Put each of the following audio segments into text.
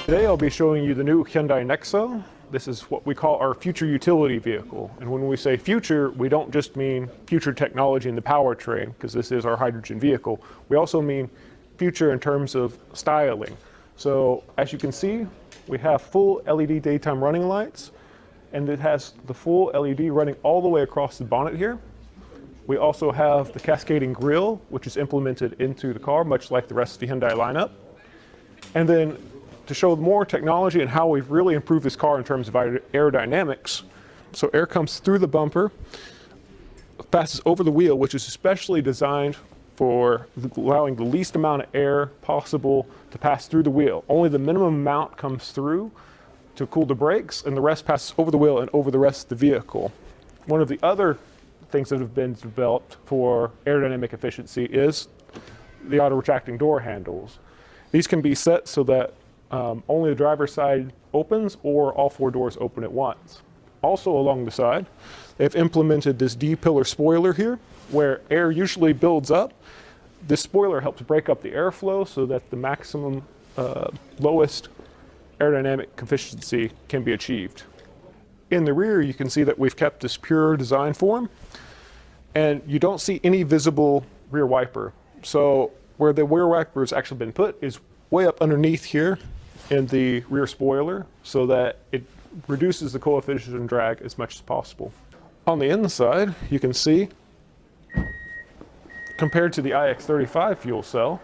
Today I'll be showing you the new Hyundai Nexo. This is what we call our future utility vehicle. And when we say future, we don't just mean future technology in the powertrain, because this is our hydrogen vehicle. We also mean future in terms of styling. So as you can see, we have full LED daytime running lights, and it has the full LED running all the way across the bonnet here. We also have the cascading grille, which is implemented into the car, much like the rest of the Hyundai lineup. And then to show more technology and how we've really improved this car in terms of aerodynamics. So air comes through the bumper, passes over the wheel, which is especially designed for allowing the least amount of air possible to pass through the wheel. Only the minimum amount comes through to cool the brakes, and the rest passes over the wheel and over the rest of the vehicle. One of the other things that have been developed for aerodynamic efficiency is the auto retracting door handles. These can be set so that only the driver's side opens or all four doors open at once. Also along the side, they've implemented this D-pillar spoiler here, where air usually builds up. This spoiler helps break up the airflow so that the maximum lowest aerodynamic efficiency can be achieved. In the rear, you can see that we've kept this pure design form, and you don't see any visible rear wiper. So where the rear wiper has actually been put is way up underneath here in the rear spoiler, so that it reduces the coefficient of drag as much as possible. On the inside, you can see, compared to the iX35 fuel cell,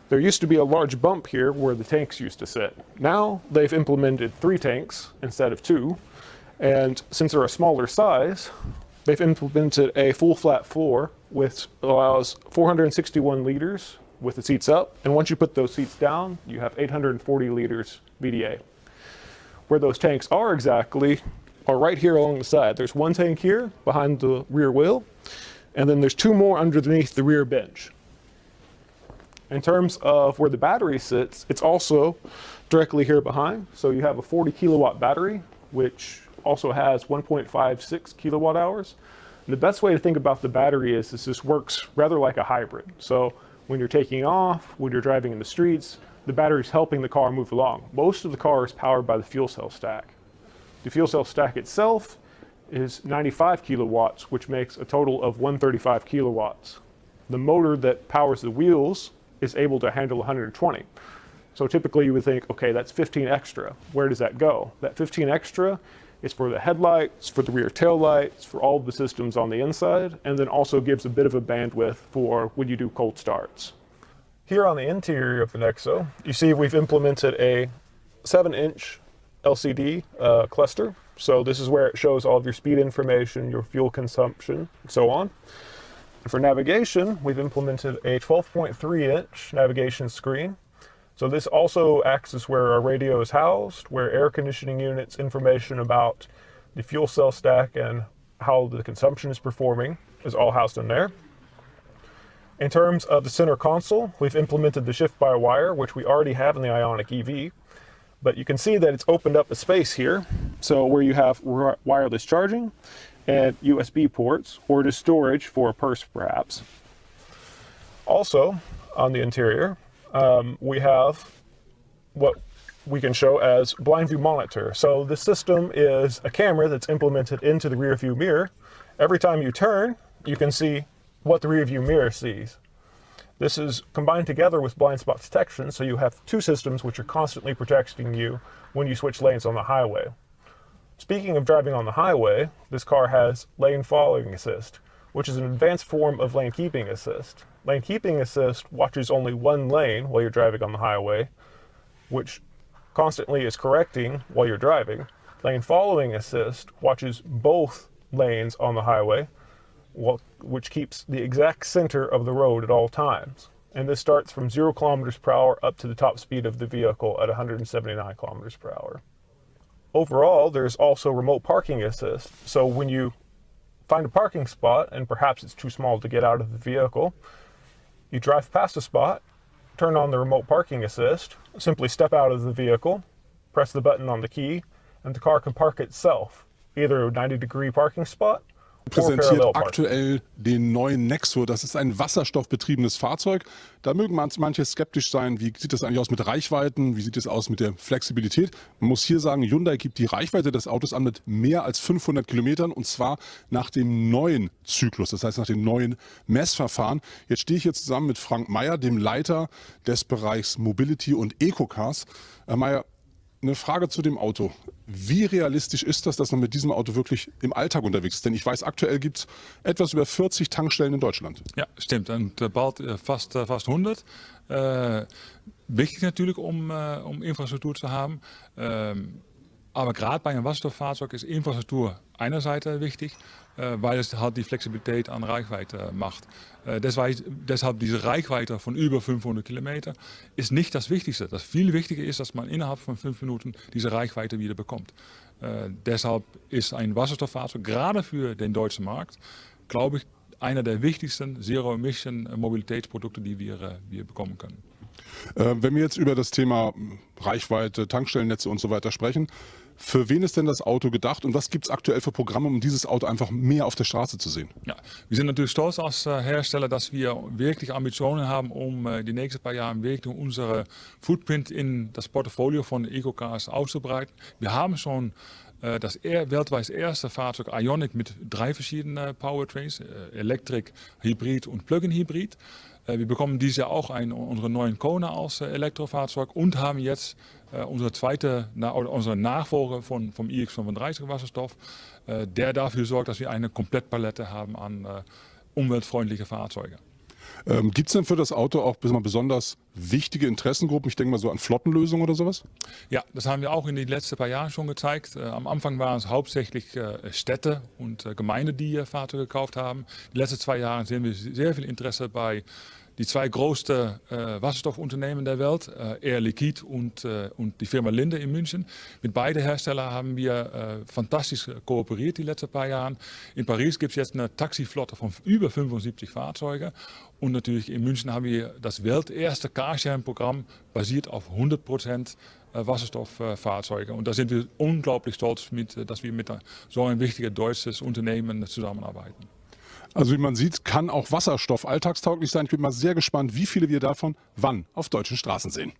there used to be a large bump here where the tanks used to sit. Now they've implemented 3 tanks instead of 2, and since they're a smaller size, they've implemented a full flat floor, which allows 461 liters with the seats up, and once you put those seats down, you have 840 liters VDA. Where those tanks are exactly are right here along the side. There's 1 tank here behind the rear wheel, and then there's 2 more underneath the rear bench. In terms of where the battery sits, it's also directly here behind. So you have a 40 kilowatt battery, which also has 1.56 kilowatt hours. And the best way to think about the battery is this works rather like a hybrid. So when you're taking off, when you're driving in the streets, the battery's helping the car move along. Most of the car is powered by the fuel cell stack. The fuel cell stack itself is 95 kilowatts, which makes a total of 135 kilowatts. The motor that powers the wheels is able to handle 120. So typically you would think, okay, that's 15 extra. Where does that go? That 15 extra is for the headlights, for the rear tail lights, for all of the systems on the inside, and then also gives a bit of a bandwidth for when you do cold starts. Here on the interior of the Nexo, you see we've implemented a 7-inch LCD cluster. So this is where it shows all of your speed information, your fuel consumption, and so on. And for navigation, we've implemented a 12.3-inch navigation screen. So this also acts as where our radio is housed, where air conditioning units, information about the fuel cell stack and how the consumption is performing is all housed in there. In terms of the center console, we've implemented the shift-by-wire, which we already have in the Ioniq EV. But you can see that it's opened up a space here. So where you have wireless charging and USB ports, or just storage for a purse perhaps. Also, on the interior, we have what we can show as blind view monitor. So the system is a camera that's implemented into the rear view mirror, Every time you turn, you can see what the rear view mirror sees. This is combined together with blind spot detection, so you have two systems which are constantly protecting you when you switch lanes on the highway. Speaking of driving on the highway, this car has lane following assist, which is an advanced form of lane keeping assist. Lane keeping assist watches only one lane while you're driving on the highway, which constantly is correcting while you're driving. Lane following assist watches both lanes on the highway, which keeps the exact center of the road at all times. And this starts from 0 kilometers per hour up to the top speed of the vehicle at 179 kilometers per hour. Overall, there's also remote parking assist. So when you find a parking spot and perhaps it's too small to get out of the vehicle, you drive past a spot, turn on the remote parking assist, simply step out of the vehicle, press the button on the key, and the car can park itself, either a 90-degree parking spot präsentiert aktuell den neuen Nexo. Das ist ein wasserstoffbetriebenes Fahrzeug. Da mögen manche skeptisch sein. Wie sieht das eigentlich aus mit Reichweiten? Wie sieht es aus mit der Flexibilität? Man muss hier sagen, Hyundai gibt die Reichweite des Autos an mit mehr als 500 Kilometern und zwar nach dem neuen Zyklus, das heißt nach dem neuen Messverfahren. Jetzt stehe ich hier zusammen mit Frank Meyer, dem Leiter des Bereichs Mobility und Eco-Cars. Herr Meyer, eine Frage zu dem Auto. Wie realistisch ist das, dass man mit diesem Auto wirklich im Alltag unterwegs ist? Denn ich weiß, aktuell gibt es etwas über 40 Tankstellen in Deutschland. Ja, stimmt. Und bald fast 100. Wichtig natürlich, um Infrastruktur zu haben. Aber gerade bei einem Wasserstofffahrzeug ist Infrastruktur einerseits wichtig, weil es halt die Flexibilität an Reichweite macht. Deshalb diese Reichweite von über 500 Kilometer ist nicht das Wichtigste. Das viel wichtiger ist, dass man innerhalb von 5 Minuten diese Reichweite wieder bekommt. Deshalb ist ein Wasserstofffahrzeug gerade für den deutschen Markt, glaube ich, einer der wichtigsten Zero-Emission-Mobilitätsprodukte, die wir bekommen können. Wenn wir jetzt über das Thema Reichweite, Tankstellennetze und so weiter sprechen, für wen ist denn das Auto gedacht und was gibt es aktuell für Programme, um dieses Auto einfach mehr auf der Straße zu sehen? Ja, wir sind natürlich stolz als Hersteller, dass wir wirklich Ambitionen haben, um die nächsten paar Jahre wirklich unsere Footprint in das Portfolio von Eco-Cars auszubreiten. Wir haben schon das weltweit erste Fahrzeug Ioniq mit 3 verschiedenen Powertrains, Elektrik, Hybrid und Plug-in-Hybrid. Wir bekommen dieses Jahr auch unseren neuen Kona als Elektrofahrzeug und haben jetzt unsere Nachfolger vom iX35 Wasserstoff, der dafür sorgt, dass wir eine Komplettpalette haben an umweltfreundlichen Fahrzeugen. Gibt es denn für das Auto auch besonders wichtige Interessengruppen? Ich denke mal so an Flottenlösungen oder sowas? Ja, das haben wir auch in den letzten paar Jahren schon gezeigt. Am Anfang waren es hauptsächlich Städte und Gemeinden, die Fahrzeuge gekauft haben. Die letzten 2 Jahre sehen wir sehr viel Interesse bei die 2 größten Wasserstoffunternehmen der Welt, Air Liquide und die Firma Linde in München. Mit beiden Herstellern haben wir fantastisch kooperiert die letzten paar Jahre. In Paris gibt es jetzt eine Taxiflotte von über 75 Fahrzeugen. Und natürlich in München haben wir das welterste Carsharing-Programm basiert auf 100% Wasserstofffahrzeuge. Und da sind wir unglaublich stolz, dass wir mit so einem wichtigen deutsches Unternehmen zusammenarbeiten. Also wie man sieht, kann auch Wasserstoff alltagstauglich sein. Ich bin mal sehr gespannt, wie viele wir davon wann auf deutschen Straßen sehen.